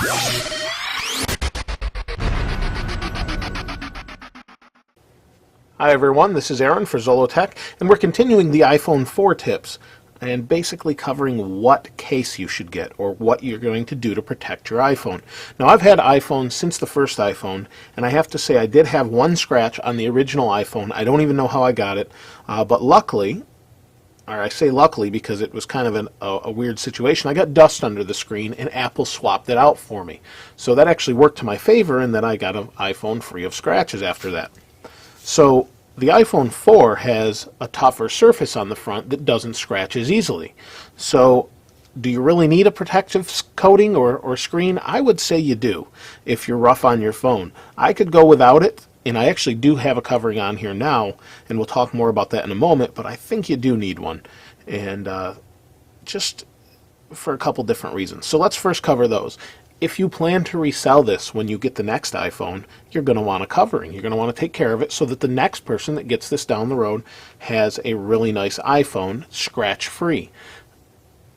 Hi everyone, this is Aaron for Zollotech, and we're continuing the iPhone 4 tips and basically covering what case you should get or what you're going to do to protect your iPhone. Now, I've had iPhones since the first iPhone, and I have to say I did have one scratch on the original iPhone. I don't even know how I got it, but luckily, or I say luckily because it was kind of a weird situation, I got dust under the screen and Apple swapped it out for me. So that actually worked to my favor, and then I got an iPhone free of scratches after that. So the iPhone 4 has a tougher surface on the front that doesn't scratch as easily. So do you really need a protective coating or screen? I would say you do if you're rough on your phone. I could go without it, and I actually do have a covering on here now, and we'll talk more about that in a moment, but I think you do need one, and just for a couple different reasons. So let's first cover those. If you plan to resell this when you get the next iPhone, you're going to want a covering. You're going to want to take care of it so that the next person that gets this down the road has a really nice iPhone scratch-free.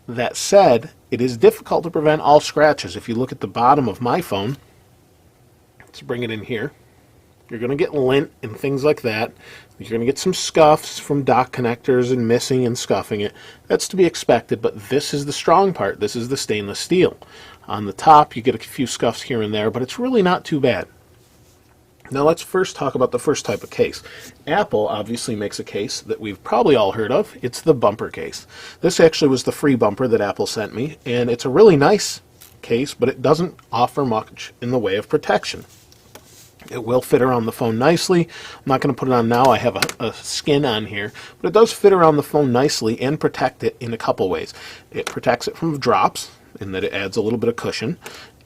That said, it is difficult to prevent all scratches. If you look at the bottom of my phone, let's bring it in here, you're going to get lint and things like that. You're going to get some scuffs from dock connectors and missing and scuffing it. That's to be expected, but this is the strong part. This is the stainless steel. On the top, you get a few scuffs here and there, but it's really not too bad. Now let's first talk about the first type of case. Apple obviously makes a case that we've probably all heard of. It's the bumper case. This actually was the free bumper that Apple sent me, and it's a really nice case, but it doesn't offer much in the way of protection. It will fit around the phone nicely. I'm not going to put it on now. I have a skin on here, but it does fit around the phone nicely and protect it in a couple ways. It protects it from drops in that it adds a little bit of cushion,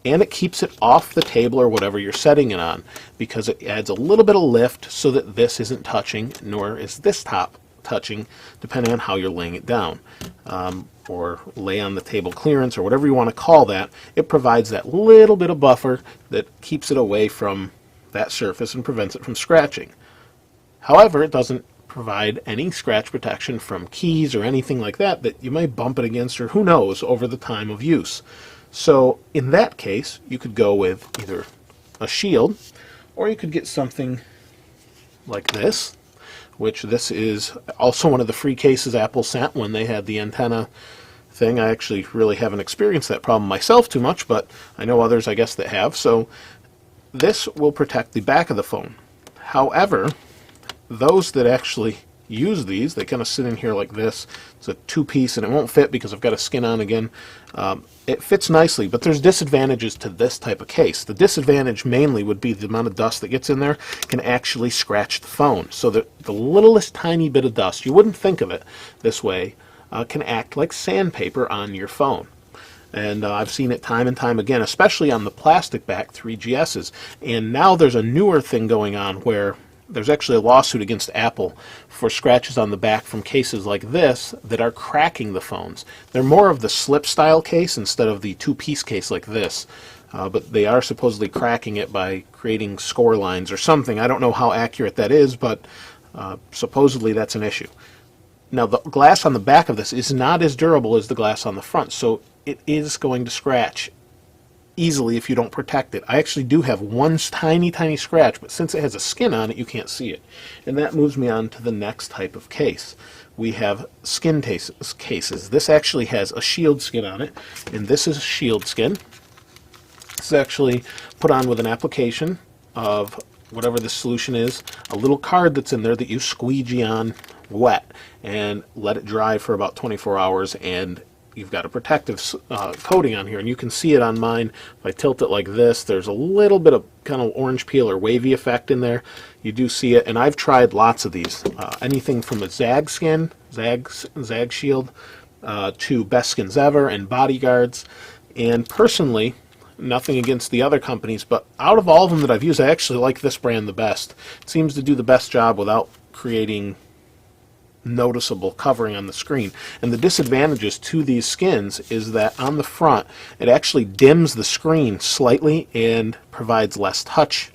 and it keeps it off the table or whatever you're setting it on because it adds a little bit of lift so that this isn't touching, nor is this top touching, depending on how you're laying it down. Or lay on the table clearance or whatever you want to call that. It provides that little bit of buffer that keeps it away from that surface and prevents it from scratching. However, it doesn't provide any scratch protection from keys or anything like that that you might bump it against, or who knows, over the time of use. So in that case, you could go with either a shield, or you could get something like this, which this is also one of the free cases Apple sent when they had the antenna thing. I actually really haven't experienced that problem myself too much, but I know others, I guess, that have. So this will protect the back of the phone. However, those that actually use these, they kind of sit in here like this. It's a two-piece, and it won't fit because I've got a skin on again. It fits nicely, but there's disadvantages to this type of case. The disadvantage mainly would be the amount of dust that gets in there can actually scratch the phone. So that the littlest tiny bit of dust, you wouldn't think of it this way, can act like sandpaper on your phone. And I've seen it time and time again, especially on the plastic back 3GSs. And now there's a newer thing going on where there's actually a lawsuit against Apple for scratches on the back from cases like this that are cracking the phones. They're more of the slip style case instead of the two-piece case like this. But they are supposedly cracking it by creating score lines or something. I don't know how accurate that is, but supposedly that's an issue. Now, the glass on the back of this is not as durable as the glass on the front, so it is going to scratch easily if you don't protect it. I actually do have one tiny, tiny scratch, but since it has a skin on it, you can't see it. And that moves me on to the next type of case. We have skin cases. This actually has a shield skin on it, and this is shield skin. This is actually put on with an application of whatever the solution is, a little card that's in there that you squeegee on wet and let it dry for about 24 hours, and you've got a protective coating on here, and you can see it on mine. If I tilt it like this, there's a little bit of kind of orange peel or wavy effect in there. You do see it, and I've tried lots of these. Anything from a Zag skin, Zag shield, to Best Skins Ever and Bodyguards. And personally, nothing against the other companies, but out of all of them that I've used, I actually like this brand the best. It seems to do the best job without creating noticeable covering on the screen. And the disadvantages to these skins is that on the front it actually dims the screen slightly and provides less touch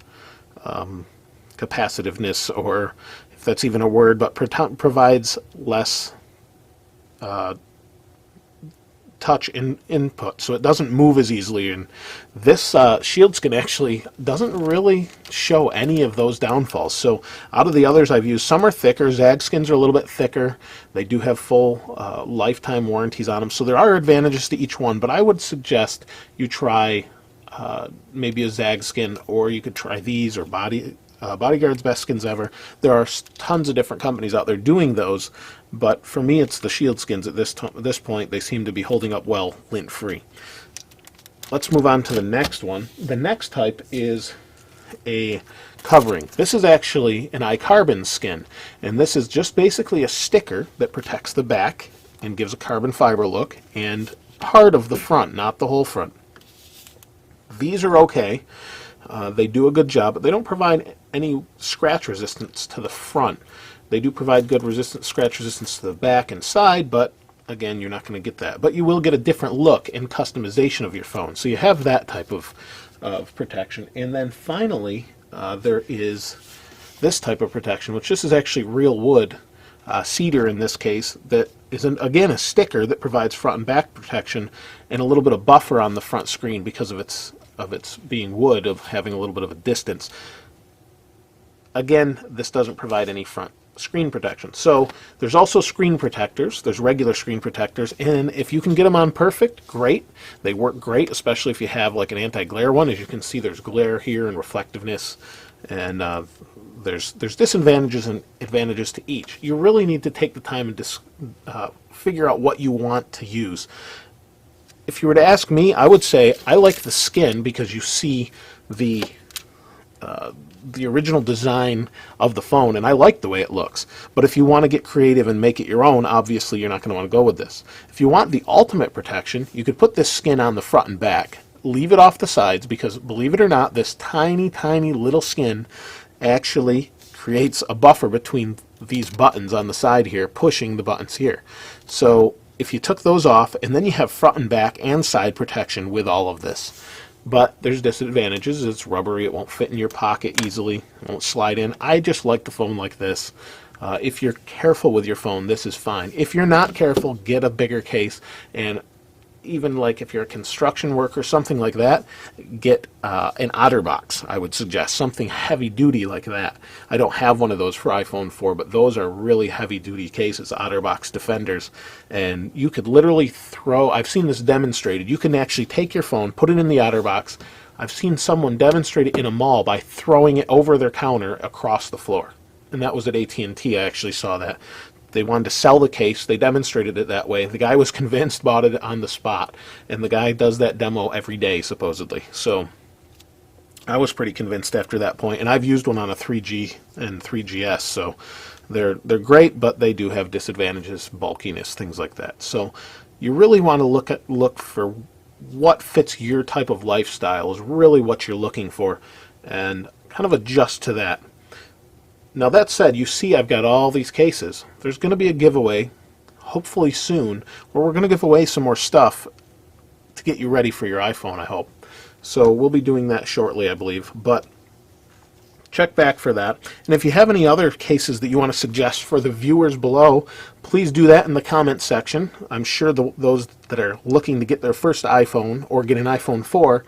capacitiveness, or if that's even a word, but provides less touch input, so it doesn't move as easily. And this shield skin actually doesn't really show any of those downfalls. So out of the others I've used, some are thicker. Zag skins are a little bit thicker. They do have full lifetime warranties on them, so there are advantages to each one. But I would suggest you try maybe a Zag skin, or you could try these, or Bodyguard's Best Skins Ever. There are tons of different companies out there doing those, but for me it's the shield skins at this point. They seem to be holding up well lint-free. Let's move on to the next one. The next type is a covering. This is actually an iCarbon skin, and this is just basically a sticker that protects the back and gives a carbon fiber look, and part of the front, not the whole front. These are okay. They do a good job, but they don't provide any scratch resistance to the front. They do provide good scratch resistance to the back and side, but again, you're not going to get that. But you will get a different look and customization of your phone. So you have that type of protection. And then finally, there is this type of protection, which this is actually real wood, cedar in this case, that is, again, a sticker that provides front and back protection and a little bit of buffer on the front screen because of its being wood, of having a little bit of a distance. Again, this doesn't provide any front screen protection. So there's also screen protectors. There's regular screen protectors, and if you can get them on perfect, great. They work great, especially if you have like an anti-glare one. As you can see, there's glare here and reflectiveness, and there's disadvantages and advantages to each. You really need to take the time and figure out what you want to use. If you were to ask me, I would say I like the skin because you see the original design of the phone, and I like the way it looks. But if you want to get creative and make it your own, obviously you're not going to want to go with this. If you want the ultimate protection, you could put this skin on the front and back. Leave it off the sides, because believe it or not, this tiny, tiny little skin actually creates a buffer between these buttons on the side here, pushing the buttons here. So if you took those off, and then you have front and back and side protection with all of this. But there's disadvantages. It's rubbery. It won't fit in your pocket easily. It won't slide in. I just like the phone like this. If you're careful with your phone, this is fine. If you're not careful, get a bigger case, and even like if you're a construction worker, something like that, get an OtterBox. I would suggest something heavy duty like that. I don't have one of those for iPhone 4, but those are really heavy duty cases, OtterBox Defenders, and you could literally throw, I've seen this demonstrated, you can actually take your phone, put it in the OtterBox. I've seen someone demonstrate it in a mall by throwing it over their counter across the floor, and that was at AT&T. I actually saw that. They wanted to sell the case. They demonstrated it that way. The guy was convinced, bought it on the spot, and the guy does that demo every day, supposedly. So I was pretty convinced after that point, and I've used one on a 3G and 3GS, so they're great, but they do have disadvantages, bulkiness, things like that. So you really want to look for what fits your type of lifestyle, is really what you're looking for, and kind of adjust to that. Now that said, you see I've got all these cases. There's going to be a giveaway, hopefully soon, where we're going to give away some more stuff to get you ready for your iPhone, I hope. So we'll be doing that shortly, I believe. But check back for that. And if you have any other cases that you want to suggest for the viewers below, please do that in the comment section. I'm sure those that are looking to get their first iPhone or get an iPhone 4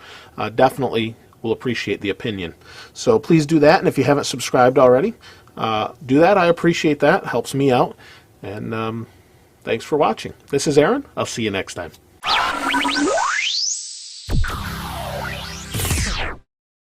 definitely will appreciate the opinion. So please do that, and if you haven't subscribed already, do that. I appreciate that. It helps me out. And thanks for watching. This is Aaron. I'll see you next time.